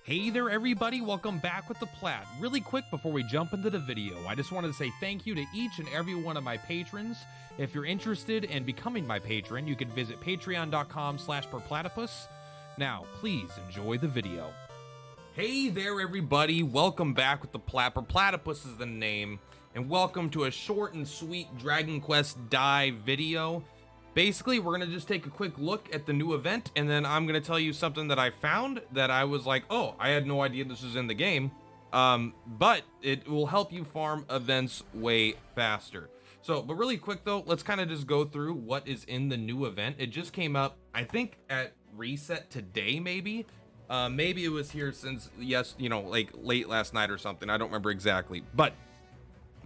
Hey there everybody, welcome back with the Plat. Really quick before we jump into the video, I just wanted to say thank you to each and every one of my patrons. If you're interested in becoming my patron, you can visit patreon.com/Purplatypus. Now, please enjoy the video. Hey there everybody, welcome back with the Plat. Purplatypus is the name, and welcome to a short and sweet Dragon Quest dive video. Basically, we're going to just take a quick look at the new event, and then I'm going to tell you something that I found that I was like, oh, I had no idea this was in the game. But it will help you farm events way faster. So, but really quick though, let's kind of just go through what is in the new event. It just came up, I think, at reset today, maybe. Maybe it was here since, yes, you know, like late last night or something. I don't remember exactly. But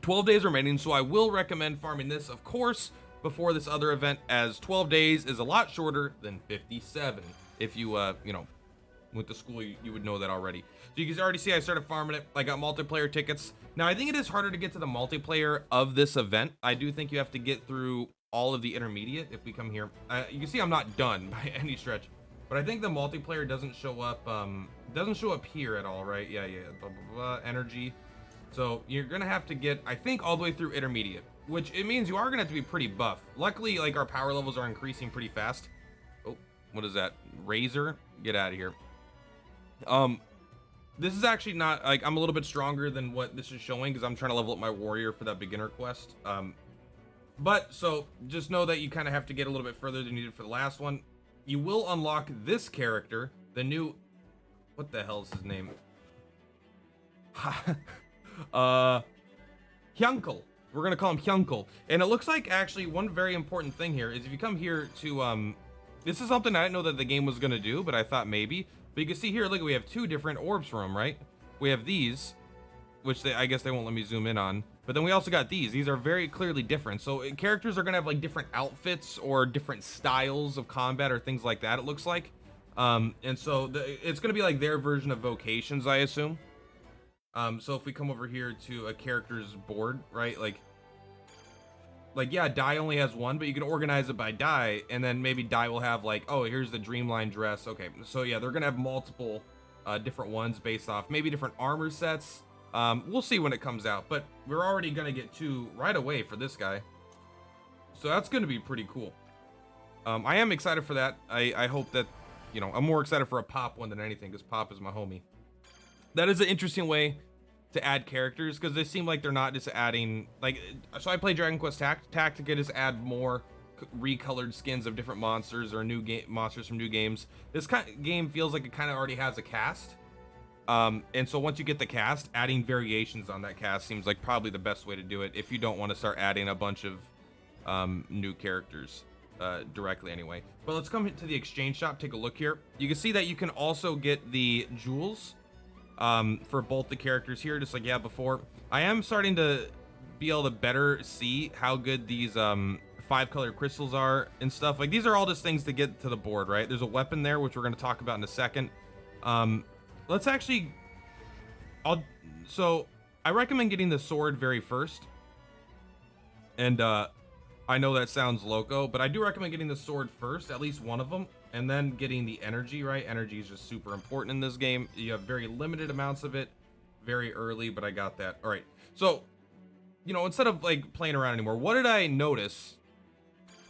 12 days remaining, so I will recommend farming this, of course, before this other event, as 12 days is a lot shorter than 57. If you you know, went to school, you would know that already. So you can already see I started farming it. I got multiplayer tickets. Now I think it is harder to get to the multiplayer of this event. I do think you have to get through all of the intermediate. If we come here, you can see I'm not done by any stretch, but I think the multiplayer doesn't show up here at all, right? Yeah, blah, blah, blah, energy. So you're gonna have to get, I think, all the way through intermediate, which it means you are gonna have to be pretty buff. Luckily, like, our power levels are increasing pretty fast. Oh, what is that? Razor? Get out of here. This is actually not, like, I'm a little bit stronger than what this is showing because I'm trying to level up my warrior for that beginner quest. But so just know that you kind of have to get a little bit further than you did for the last one. You will unlock this character, the new, what the hell is his name? Hyunckel. We're gonna call him Hyunckel. And it looks like, actually, one very important thing here is if you come here to this is something I didn't know that the game was gonna do, but I thought maybe. But you can see here, look, we have two different orbs for him, right? We have these, which I guess they won't let me zoom in on, but then we also got these are very clearly different. So characters are gonna have like different outfits or different styles of combat or things like that, it looks like. And so it's gonna be like their version of vocations, I assume. So if we come over here to a character's board, right, like yeah, die only has one, but you can organize it by die, and then maybe die will have like, oh, here's the Dreamline dress. Okay, so yeah, they're gonna have multiple different ones based off maybe different armor sets. We'll see when it comes out, but we're already gonna get two right away for this guy, so that's gonna be pretty cool. I am excited for that. I hope that, you know, I'm more excited for a Pop one than anything, because Pop is my homie. That is an interesting way to add characters, because they seem like they're not just adding, like, so I play Dragon Quest Tact. Tact to just add more recolored skins of different monsters or monsters from new games. This kind of game feels like it kind of already has a cast, and so once you get the cast, adding variations on that cast seems like probably the best way to do it if you don't want to start adding a bunch of new characters directly anyway. But let's come to the exchange shop, take a look here. You can see that you can also get the jewels for both the characters here, just like, yeah, before. I am starting to be able to better see how good these 5-color crystals are and stuff. Like, these are all just things to get to the board, right? There's a weapon there, which we're going to talk about in a second. Let's actually, so I recommend getting the sword very first, and I know that sounds loco, but I do recommend getting the sword first, at least one of them, and then getting the energy, right? Energy is just super important in this game. You have very limited amounts of it very early, but I got that. All right, so, you know, instead of like playing around anymore, what did I notice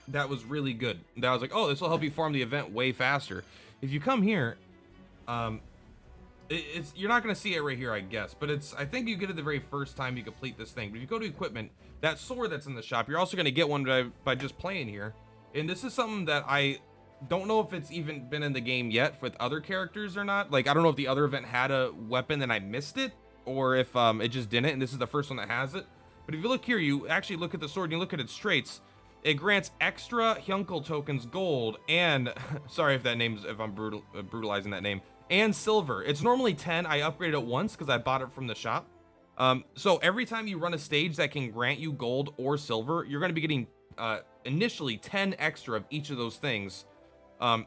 that was really good? That I was like, oh, this will help you farm the event way faster. If you come here, you're not gonna see it right here, I guess, but I think you get it the very first time you complete this thing. But if you go to equipment, that sword that's in the shop, you're also gonna get one by just playing here. And this is something that I don't know if it's even been in the game yet with other characters or not. Like, I don't know if the other event had a weapon and I missed it, or if it just didn't, and this is the first one that has it. But if you look here, you actually look at the sword and you look at its traits, it grants extra Hyunckel tokens, gold, and sorry if I'm brutalizing that name, and silver. It's normally 10. I upgraded it once because I bought it from the shop. So every time you run a stage that can grant you gold or silver, you're going to be getting initially 10 extra of each of those things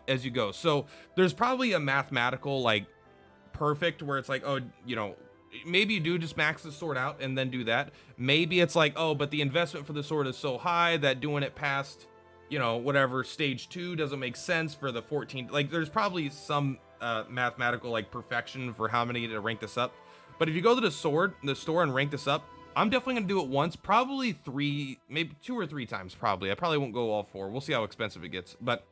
as you go. So there's probably a mathematical, like, perfect where it's like, oh, you know, maybe you do just max the sword out and then do that. Maybe it's like, oh, but the investment for the sword is so high that doing it past, you know, whatever stage 2 doesn't make sense for the 14. Like, there's probably some mathematical like perfection for how many to rank this up. But if you go to the store and rank this up, I'm definitely gonna do it once, probably 3, maybe 2 or 3 times. Probably I probably won't go all 4. We'll see how expensive it gets. But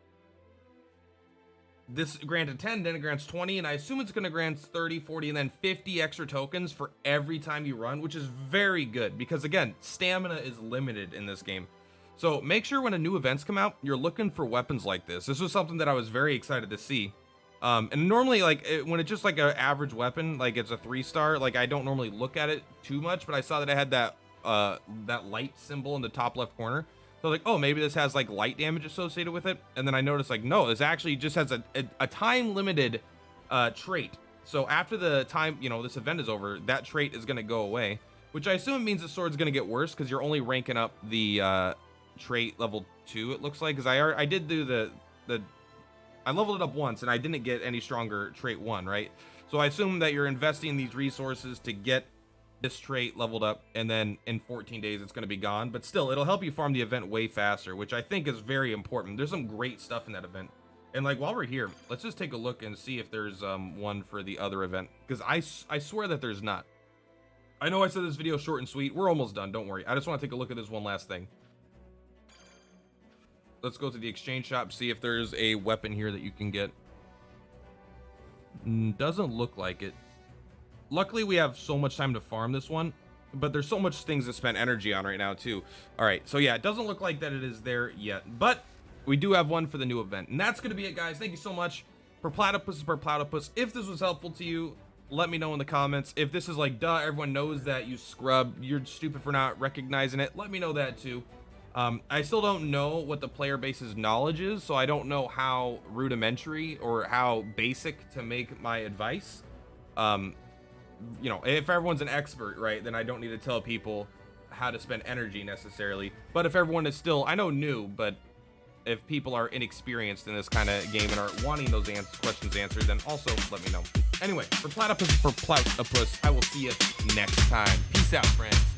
this granted 10, then it grants 20, and I assume it's gonna grant 30, 40, and then 50 extra tokens for every time you run, which is very good because again, stamina is limited in this game. So make sure when a new events come out, you're looking for weapons like this. This was something that I was very excited to see. And normally, like, when it's just like an average weapon, like it's a 3-star, like I don't normally look at it too much, but I saw that it had that that light symbol in the top left corner. So like, oh, maybe this has like light damage associated with it. And then I noticed like, no, this actually just has a time limited trait. So after the time, you know, this event is over, that trait is going to go away, which I assume it means the sword's going to get worse because you're only ranking up the trait level 2, it looks like, because I did do I leveled it up once and I didn't get any stronger trait 1, right? So I assume that you're investing these resources to get this trait leveled up, and then in 14 days it's going to be gone. But still, it'll help you farm the event way faster, which I think is very important. There's some great stuff in that event. And like, while we're here, let's just take a look and see if there's one for the other event, because I swear that there's not. I know I said this video short and sweet. We're almost done, don't worry. I just want to take a look at this one last thing. Let's go to the exchange shop, see if there's a weapon here that you can get. Doesn't look like it. Luckily, we have so much time to farm this one, but there's so much things to spend energy on right now too. All right, so yeah, it doesn't look like that it is there yet, but we do have one for the new event, and that's gonna be it, guys. Thank you so much. Purplatypus. If this was helpful to you, let me know in the comments. If this is like, duh, everyone knows that, you scrub, you're stupid for not recognizing it, let me know that too. I still don't know what the player base's knowledge is, so I don't know how rudimentary or how basic to make my advice. You know, if everyone's an expert, right, then I don't need to tell people how to spend energy necessarily. But if everyone is still, I know, new, but if people are inexperienced in this kind of game and are wanting those questions answered, then also let me know. Anyway, for Platypus, I will see you next time. Peace out, friends.